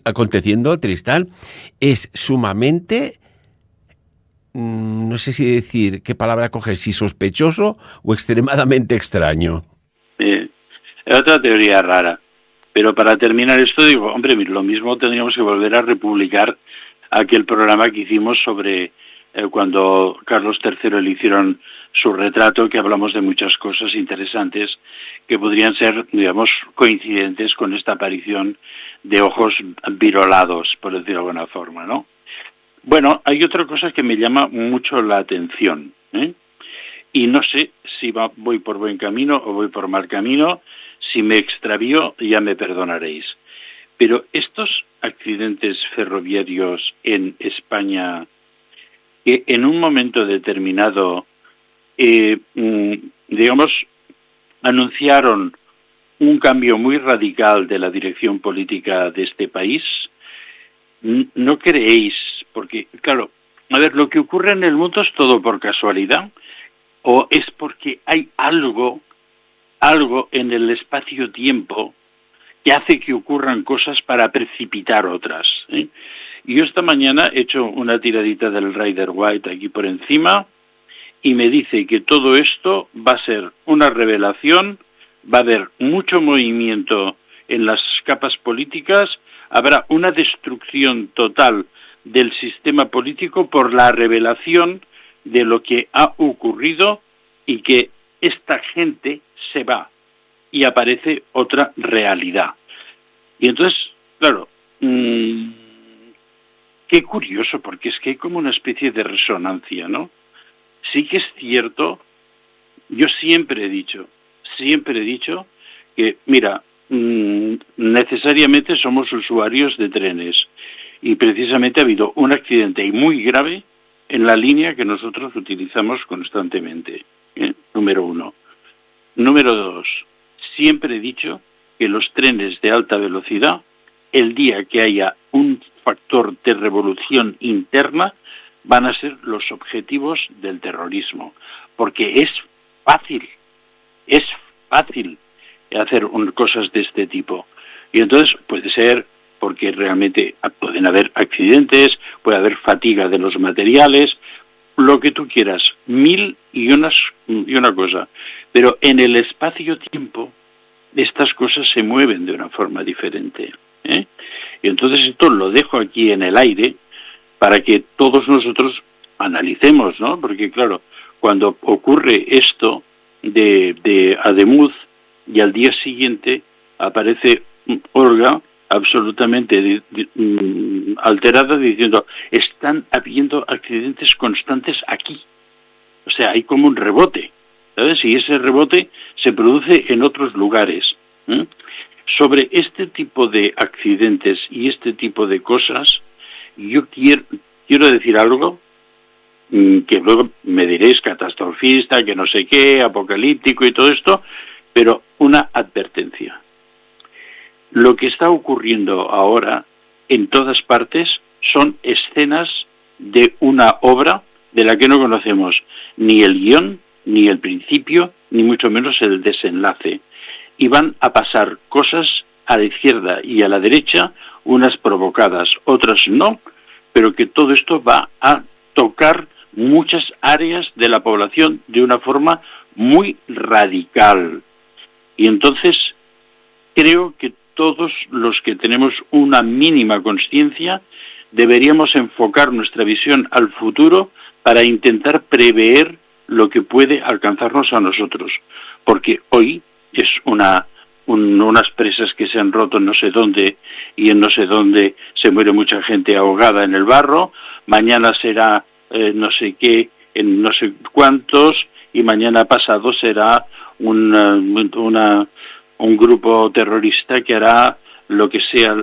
aconteciendo, Tristán, es sumamente, no sé si decir qué palabra coger, si sospechoso o extremadamente extraño. Es otra teoría rara. Pero para terminar esto digo, hombre, lo mismo tendríamos que volver a republicar aquel programa que hicimos sobre cuando Carlos III le hicieron su retrato, que hablamos de muchas cosas interesantes que podrían ser, digamos, coincidentes con esta aparición de ojos virolados, por decirlo de alguna forma, ¿no? Bueno, hay otra cosa que me llama mucho la atención, y no sé si voy por buen camino o voy por mal camino. Si me extravío, ya me perdonaréis. Pero estos accidentes ferroviarios en España, que en un momento determinado, digamos, anunciaron un cambio muy radical de la dirección política de este país, ¿no creéis? Porque, claro, a ver, lo que ocurre en el mundo es todo por casualidad, o es porque hay algo en el espacio-tiempo que hace que ocurran cosas para precipitar otras. Y yo esta mañana he hecho una tiradita del Rider White aquí por encima y me dice que todo esto va a ser una revelación, va a haber mucho movimiento en las capas políticas, habrá una destrucción total del sistema político por la revelación de lo que ha ocurrido y que esta gente se va y aparece otra realidad. Y entonces, claro, qué curioso, porque es que hay como una especie de resonancia, ¿no? Sí que es cierto, yo siempre he dicho que, mira, necesariamente somos usuarios de trenes y precisamente ha habido un accidente muy grave en la línea que nosotros utilizamos constantemente, número uno. Número dos, siempre he dicho que los trenes de alta velocidad, el día que haya un factor de revolución interna, van a ser los objetivos del terrorismo, porque es fácil hacer cosas de este tipo. Y entonces puede ser porque realmente pueden haber accidentes, puede haber fatiga de los materiales, lo que tú quieras, mil y una cosa. Pero en el espacio-tiempo estas cosas se mueven de una forma diferente. Y entonces esto lo dejo aquí en el aire para que todos nosotros analicemos, ¿no? Porque claro, cuando ocurre esto de Ademuz y al día siguiente aparece Olga absolutamente alterada diciendo, están habiendo accidentes constantes aquí. O sea, hay como un rebote, ¿sabes? Y ese rebote se produce en otros lugares. Sobre este tipo de accidentes y este tipo de cosas, yo quiero decir algo que luego me diréis catastrofista, que no sé qué, apocalíptico y todo esto, pero una advertencia. Lo que está ocurriendo ahora en todas partes son escenas de una obra de la que no conocemos ni el guión, ni el principio, ni mucho menos el desenlace. Y van a pasar cosas a la izquierda y a la derecha, unas provocadas, otras no, pero que todo esto va a tocar muchas áreas de la población de una forma muy radical. Y entonces creo que todos los que tenemos una mínima conciencia deberíamos enfocar nuestra visión al futuro para intentar prever lo que puede alcanzarnos a nosotros, porque hoy es una unas presas que se han roto en no sé dónde y en no sé dónde se muere mucha gente ahogada en el barro, mañana será no sé qué en no sé cuántos y mañana pasado será un grupo terrorista que hará lo que sea,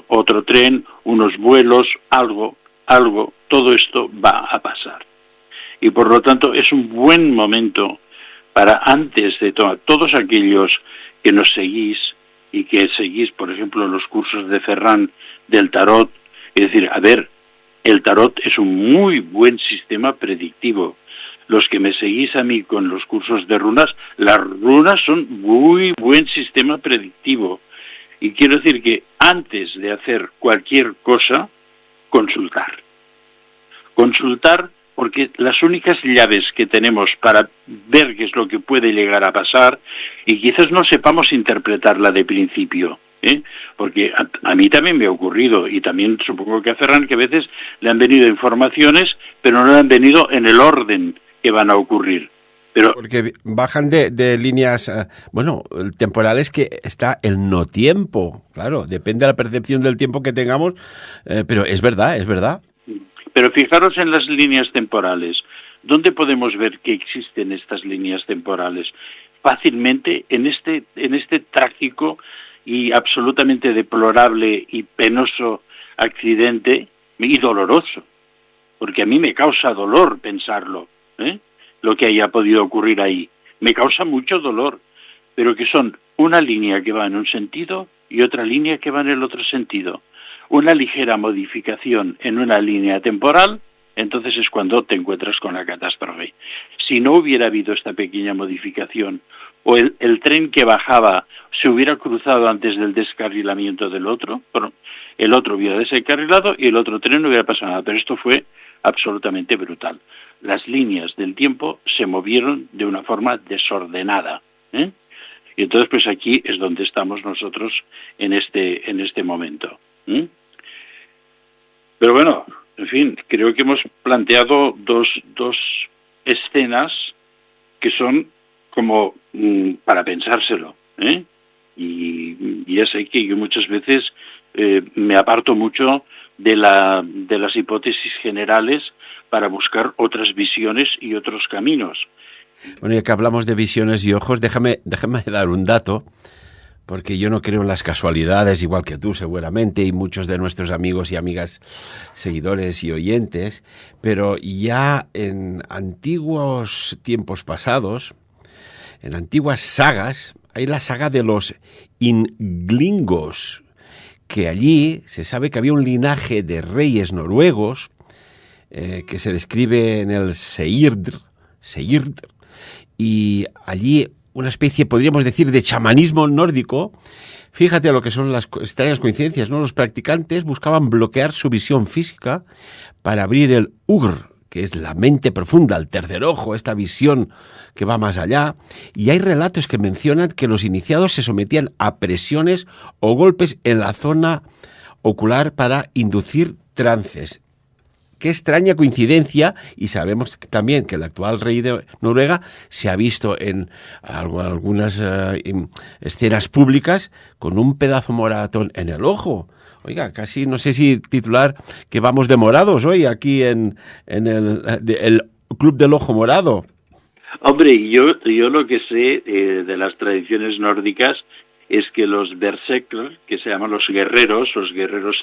otro tren, unos vuelos, algo, todo esto va a pasar. Y por lo tanto es un buen momento para, antes de todos aquellos que nos seguís y que seguís, por ejemplo, los cursos de Ferran del tarot, es decir, a ver, el tarot es un muy buen sistema predictivo. Los que me seguís a mí con los cursos de runas, las runas son muy buen sistema predictivo. Y quiero decir que antes de hacer cualquier cosa, consultar. Consultar porque las únicas llaves que tenemos para ver qué es lo que puede llegar a pasar, y quizás no sepamos interpretarla de principio, porque a mí también me ha ocurrido, y también supongo que a Ferran, que a veces le han venido informaciones, pero no le han venido en el orden que van a ocurrir. Pero porque bajan de líneas, temporales, que está el no tiempo. Claro, depende de la percepción del tiempo que tengamos, pero es verdad, es verdad. Pero fijaros en las líneas temporales. ¿Dónde podemos ver que existen estas líneas temporales? Fácilmente en este trágico y absolutamente deplorable y penoso accidente, y doloroso, porque a mí me causa dolor pensarlo, lo que haya podido ocurrir ahí. Me causa mucho dolor, pero que son una línea que va en un sentido y otra línea que va en el otro sentido. Una ligera modificación en una línea temporal, entonces es cuando te encuentras con la catástrofe. Si no hubiera habido esta pequeña modificación, o el tren que bajaba se hubiera cruzado antes del descarrilamiento del otro, bueno, el otro hubiera descarrilado y el otro tren no hubiera pasado nada, pero esto fue absolutamente brutal. Las líneas del tiempo se movieron de una forma desordenada, Y entonces pues aquí es donde estamos nosotros en este momento. Pero bueno, en fin, creo que hemos planteado dos escenas que son como para pensárselo, y ya sé que yo muchas veces me aparto mucho de las hipótesis generales para buscar otras visiones y otros caminos. Bueno, ya que hablamos de visiones y ojos, déjame dar un dato, porque yo no creo en las casualidades, igual que tú seguramente, y muchos de nuestros amigos y amigas seguidores y oyentes, pero ya en antiguos tiempos pasados, en antiguas sagas, hay la saga de los Inglingos, que allí se sabe que había un linaje de reyes noruegos que se describe en el Seird, y allí una especie, podríamos decir, de chamanismo nórdico. Fíjate lo que son las extrañas coincidencias, ¿no? Los practicantes buscaban bloquear su visión física para abrir el Ugr, que es la mente profunda, el tercer ojo, esta visión que va más allá. Y hay relatos que mencionan que los iniciados se sometían a presiones o golpes en la zona ocular para inducir trances. Qué extraña coincidencia, y sabemos también que el actual rey de Noruega se ha visto en algunas escenas públicas con un pedazo moratón en el ojo. Oiga, casi no sé si titular que vamos de morados hoy aquí en el Club del Ojo Morado. Hombre, yo lo que sé de las tradiciones nórdicas es que los berserkers, que se llaman los guerreros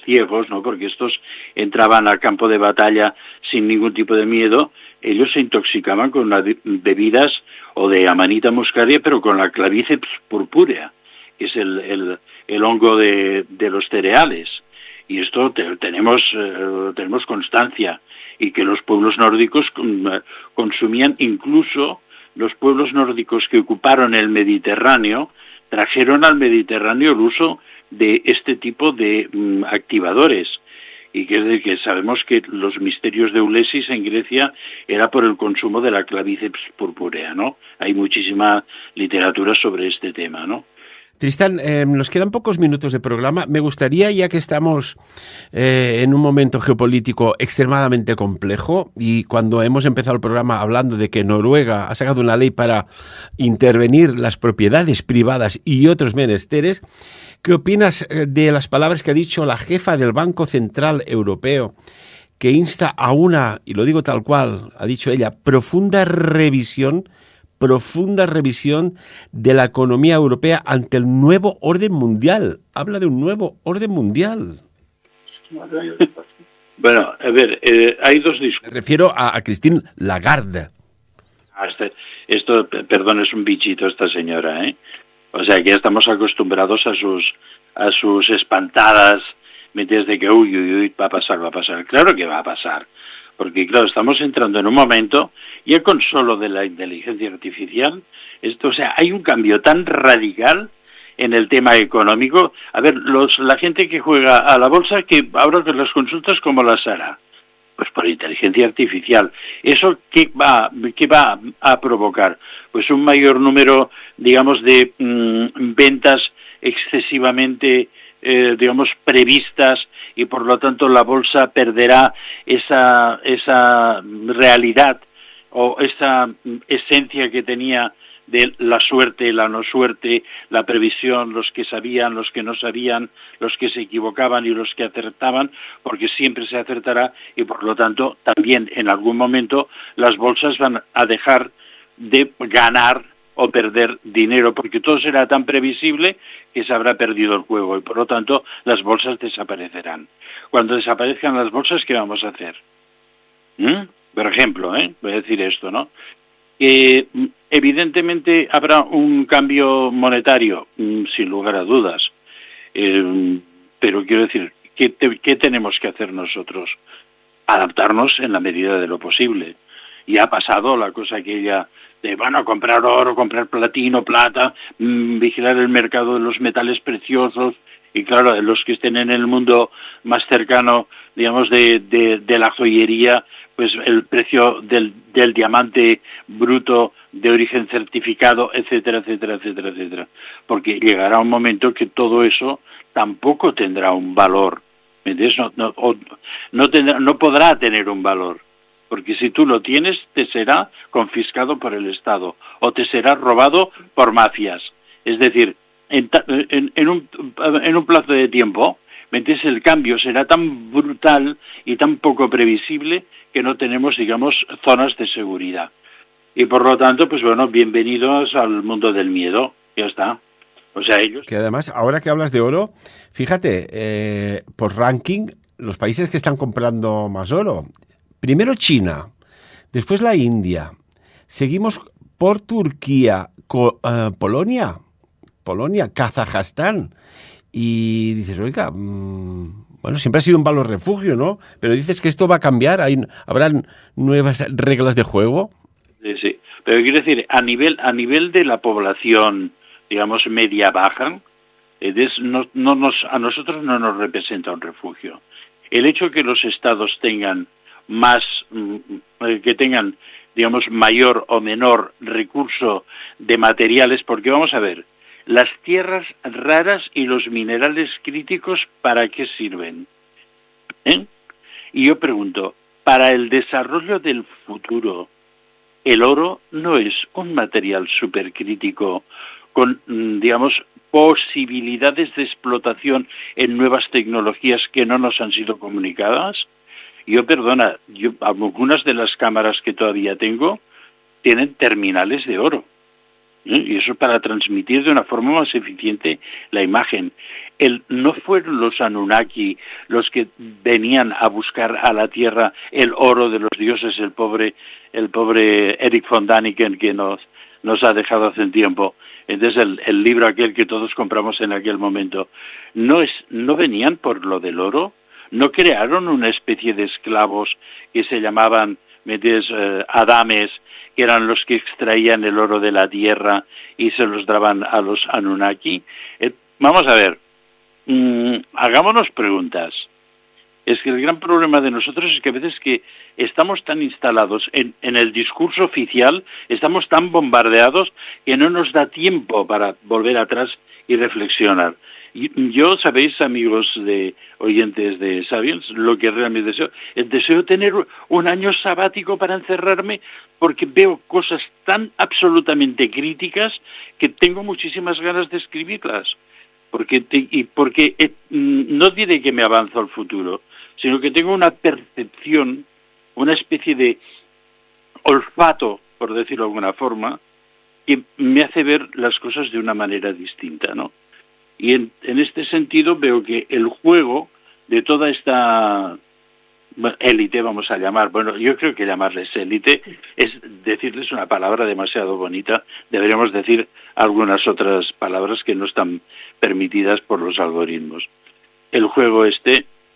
ciegos, ¿no? Porque estos entraban al campo de batalla sin ningún tipo de miedo, ellos se intoxicaban con las bebidas o de amanita muscaria, pero con la clavíceps purpúrea, que es el hongo de los cereales. Y esto tenemos constancia, y que los pueblos nórdicos consumían, incluso los pueblos nórdicos que ocuparon el Mediterráneo, trajeron al Mediterráneo el uso de este tipo de activadores, y que sabemos que los misterios de Ulesis en Grecia era por el consumo de la clavíceps purpúrea, ¿no? Hay muchísima literatura sobre este tema, ¿no? Tristán, nos quedan pocos minutos de programa. Me gustaría, ya que estamos en un momento geopolítico extremadamente complejo, y cuando hemos empezado el programa hablando de que Noruega ha sacado una ley para intervenir las propiedades privadas y otros menesteres, ¿qué opinas de las palabras que ha dicho la jefa del Banco Central Europeo, que insta a una, y lo digo tal cual, ha dicho ella, profunda revisión de la economía europea ante el nuevo orden mundial? Habla de un nuevo orden mundial. Bueno, a ver, hay dos discursos. Me refiero a Christine Lagarde. Esto, perdón, es un bichito esta señora, ¿eh? O sea, que ya estamos acostumbrados a sus espantadas, desde que uy, va a pasar. Claro que va a pasar. Porque, claro, estamos entrando en un momento, ya con solo de la inteligencia artificial, o sea, hay un cambio tan radical en el tema económico. A ver, la gente que juega a la bolsa, que ahora que las consultas, ¿cómo las hará? Pues por inteligencia artificial. ¿Eso qué va a provocar? Pues un mayor número, digamos, de ventas excesivamente digamos, previstas, y por lo tanto la bolsa perderá esa realidad o esa esencia que tenía de la suerte, la no suerte, la previsión, los que sabían, los que no sabían, los que se equivocaban y los que acertaban, porque siempre se acertará, y por lo tanto también en algún momento las bolsas van a dejar de ganar o perder dinero, porque todo será tan previsible que se habrá perdido el juego, y por lo tanto las bolsas desaparecerán. Cuando desaparezcan las bolsas, ¿qué vamos a hacer? Por ejemplo, voy a decir esto, ¿no? Evidentemente habrá un cambio monetario, sin lugar a dudas, pero quiero decir, ¿qué tenemos que hacer nosotros? Adaptarnos en la medida de lo posible. Y ha pasado la cosa aquella de, bueno, comprar oro, comprar platino, plata, vigilar el mercado de los metales preciosos, y claro, los que estén en el mundo más cercano, digamos, de la joyería, pues el precio del diamante bruto de origen certificado, etcétera, etcétera, etcétera, etcétera. Porque llegará un momento que todo eso tampoco tendrá un valor. ¿Entiendes? No podrá tener un valor. Porque si tú lo tienes, te será confiscado por el Estado o te será robado por mafias. Es decir, en un plazo de tiempo, entonces el cambio será tan brutal y tan poco previsible que no tenemos, digamos, zonas de seguridad. Y por lo tanto, pues bueno, bienvenidos al mundo del miedo. Ya está. O sea, ellos... Que además, ahora que hablas de oro, fíjate, por ranking, los países que están comprando más oro... Primero China, después la India, seguimos por Turquía, Polonia, Kazajstán, y dices, oiga, bueno, siempre ha sido un valor refugio, ¿no? Pero dices que esto va a cambiar, ¿habrán nuevas reglas de juego? Sí, pero quiero decir, a nivel de la población, digamos, media-baja, a nosotros no nos representa un refugio. El hecho que los estados tengan digamos, mayor o menor recurso de materiales, porque vamos a ver, las tierras raras y los minerales críticos, ¿para qué sirven? Y yo pregunto, para el desarrollo del futuro, el oro no es un material supercrítico con, digamos, posibilidades de explotación en nuevas tecnologías que no nos han sido comunicadas. Algunas de las cámaras que todavía tengo tienen terminales de oro. Y eso para transmitir de una forma más eficiente la imagen. No fueron los Anunnaki los que venían a buscar a la Tierra el oro de los dioses, el pobre Eric von Däniken, que nos ha dejado hace un tiempo. Entonces el libro aquel que todos compramos en aquel momento, no venían por lo del oro. ¿No crearon una especie de esclavos que se llamaban adames, que eran los que extraían el oro de la tierra y se los daban a los Anunnaki? Vamos a ver, hagámonos preguntas. Es que el gran problema de nosotros es que a veces que estamos tan instalados en el discurso oficial, estamos tan bombardeados que no nos da tiempo para volver atrás y reflexionar. Y yo, sabéis, amigos de oyentes de Sapiens, lo que realmente deseo tener un año sabático para encerrarme, porque veo cosas tan absolutamente críticas que tengo muchísimas ganas de escribirlas. Porque no diré que me avanzo al futuro, sino que tengo una percepción, una especie de olfato, por decirlo de alguna forma, que me hace ver las cosas de una manera distinta, ¿no? Y en este sentido veo que el juego de toda esta élite, vamos a llamar, bueno, yo creo que llamarles élite es decirles una palabra demasiado bonita, deberíamos decir algunas otras palabras que no están permitidas por los algoritmos. El juego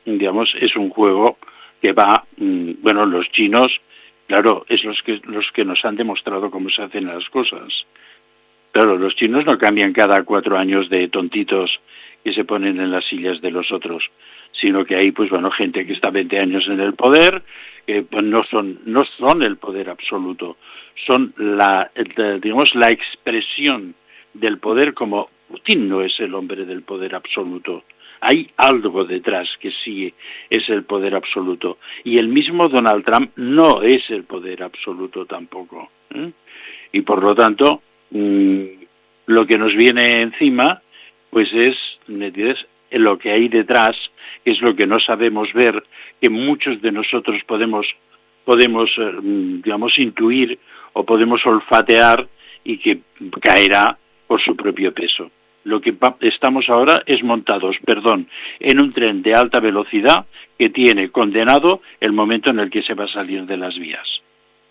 digamos, es un juego que va, bueno, los chinos, claro, es los que nos han demostrado cómo se hacen las cosas. Claro, los chinos no cambian cada 4 años de tontitos que se ponen en las sillas de los otros, sino que hay, pues bueno, gente que está 20 años en el poder, que pues, no son el poder absoluto, son digamos, la expresión del poder, como Putin no es el hombre del poder absoluto. Hay algo detrás que sí es el poder absoluto. Y el mismo Donald Trump no es el poder absoluto tampoco. Y por lo tanto, lo que nos viene encima, pues es, ¿me entiendes?, lo que hay detrás, que es lo que no sabemos ver, que muchos de nosotros podemos digamos, intuir o podemos olfatear y que caerá por su propio peso. Lo que estamos ahora es montados, en un tren de alta velocidad que tiene condenado el momento en el que se va a salir de las vías.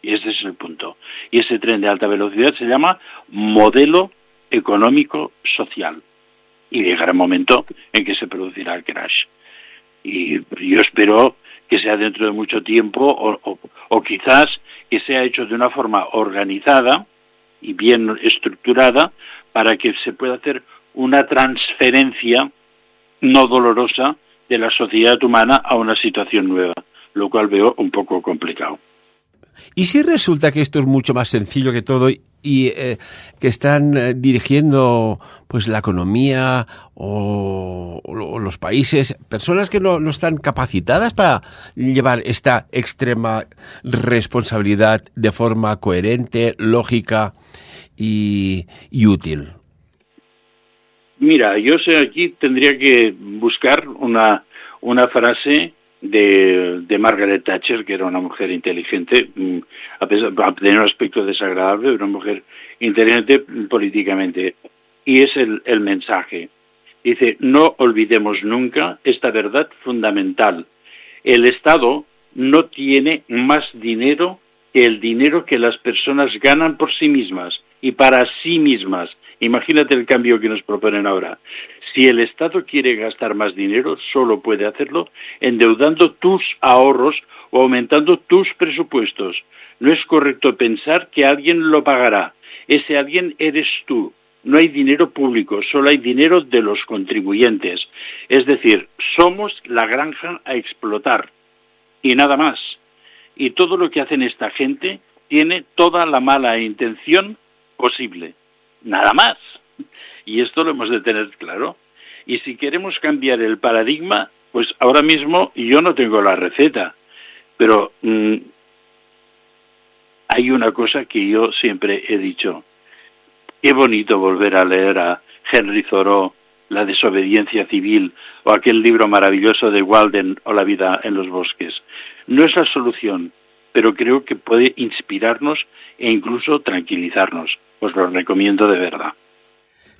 Y ese es el punto. Y ese tren de alta velocidad se llama modelo económico social. Y llegará el momento en que se producirá el crash. Y yo espero que sea dentro de mucho tiempo o quizás que sea hecho de una forma organizada y bien estructurada para que se pueda hacer una transferencia no dolorosa de la sociedad humana a una situación nueva, lo cual veo un poco complicado. ¿Y si resulta que esto es mucho más sencillo que todo y que están dirigiendo pues la economía o los países, personas que no están capacitadas para llevar esta extrema responsabilidad de forma coherente, lógica y útil? Mira, yo sé, aquí tendría que buscar una frase de Margaret Thatcher, que era una mujer inteligente, a pesar de tener un aspecto desagradable, una mujer inteligente políticamente. Y es el mensaje. Dice, no olvidemos nunca esta verdad fundamental. El Estado no tiene más dinero que el dinero que las personas ganan por sí mismas y para sí mismas. Imagínate el cambio que nos proponen ahora. Si el Estado quiere gastar más dinero, solo puede hacerlo endeudando tus ahorros o aumentando tus presupuestos. No es correcto pensar que alguien lo pagará. Ese alguien eres tú. No hay dinero público, solo hay dinero de los contribuyentes. Es decir, somos la granja a explotar y nada más. Y todo lo que hacen esta gente tiene toda la mala intención posible. Nada más. Y esto lo hemos de tener claro. Y si queremos cambiar el paradigma, pues ahora mismo yo no tengo la receta, pero hay una cosa que yo siempre he dicho. Qué bonito volver a leer a Henry Thoreau, La desobediencia civil, o aquel libro maravilloso de Walden, o La vida en los bosques. No es la solución, pero creo que puede inspirarnos e incluso tranquilizarnos. Os lo recomiendo de verdad.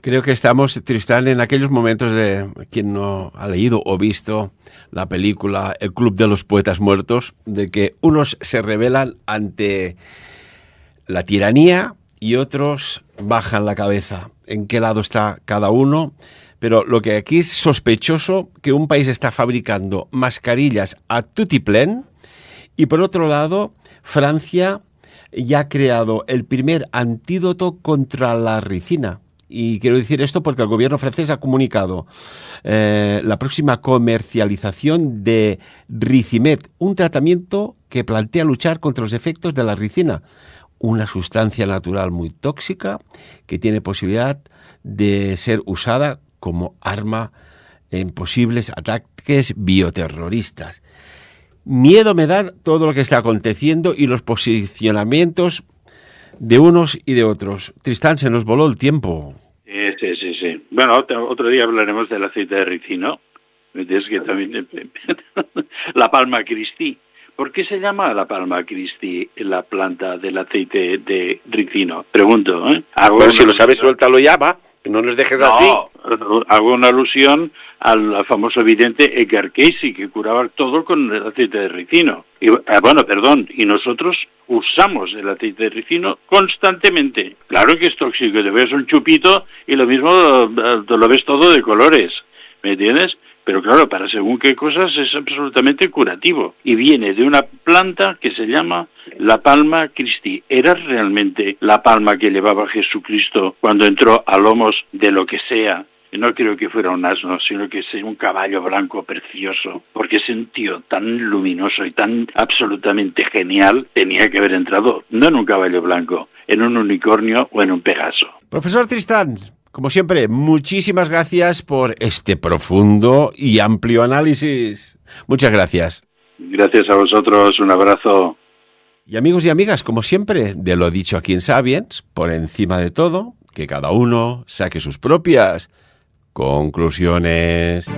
Creo que estamos, Tristán, en aquellos momentos de quien no ha leído o visto la película El Club de los Poetas Muertos, de que unos se rebelan ante la tiranía y otros bajan la cabeza. ¿En qué lado está cada uno? Pero lo que aquí es sospechoso, que un país está fabricando mascarillas a tutiplén y por otro lado, Francia ya ha creado el primer antídoto contra la ricina. Y quiero decir esto porque el gobierno francés ha comunicado la próxima comercialización de Ricimet, un tratamiento que plantea luchar contra los efectos de la ricina. una sustancia natural muy tóxica que tiene posibilidad de ser usada como arma en posibles ataques bioterroristas. Miedo me da todo lo que está aconteciendo y los posicionamientos de unos y de otros. Tristán, se nos voló el tiempo. Sí. Bueno, otro día hablaremos del aceite de ricino. Es que también la Palma Christi. ¿Por qué se llama la Palma Christi la planta del aceite de ricino? Pregunto, ¿eh? Bueno, si lo sabes, suéltalo ya, va. No nos dejes así. Hago una alusión al famoso vidente Edgar Cayce, que curaba todo con el aceite de ricino. Y nosotros usamos el aceite de ricino constantemente. Claro que es tóxico, te ves un chupito y lo mismo lo ves todo de colores, ¿me entiendes? Pero claro, para según qué cosas es absolutamente curativo. Y viene de una planta que se llama la Palma Christi. Era realmente la palma que llevaba Jesucristo cuando entró a lomos de lo que sea. No creo que fuera un asno, sino que sea un caballo blanco precioso. Porque ese tío tan luminoso y tan absolutamente genial tenía que haber entrado no en un caballo blanco, en un unicornio o en un pegaso. Profesor Tristán, como siempre, muchísimas gracias por este profundo y amplio análisis. Muchas gracias. Gracias a vosotros, un abrazo. Y amigos y amigas, como siempre, de lo dicho aquí en Sapiens, por encima de todo, que cada uno saque sus propias conclusiones.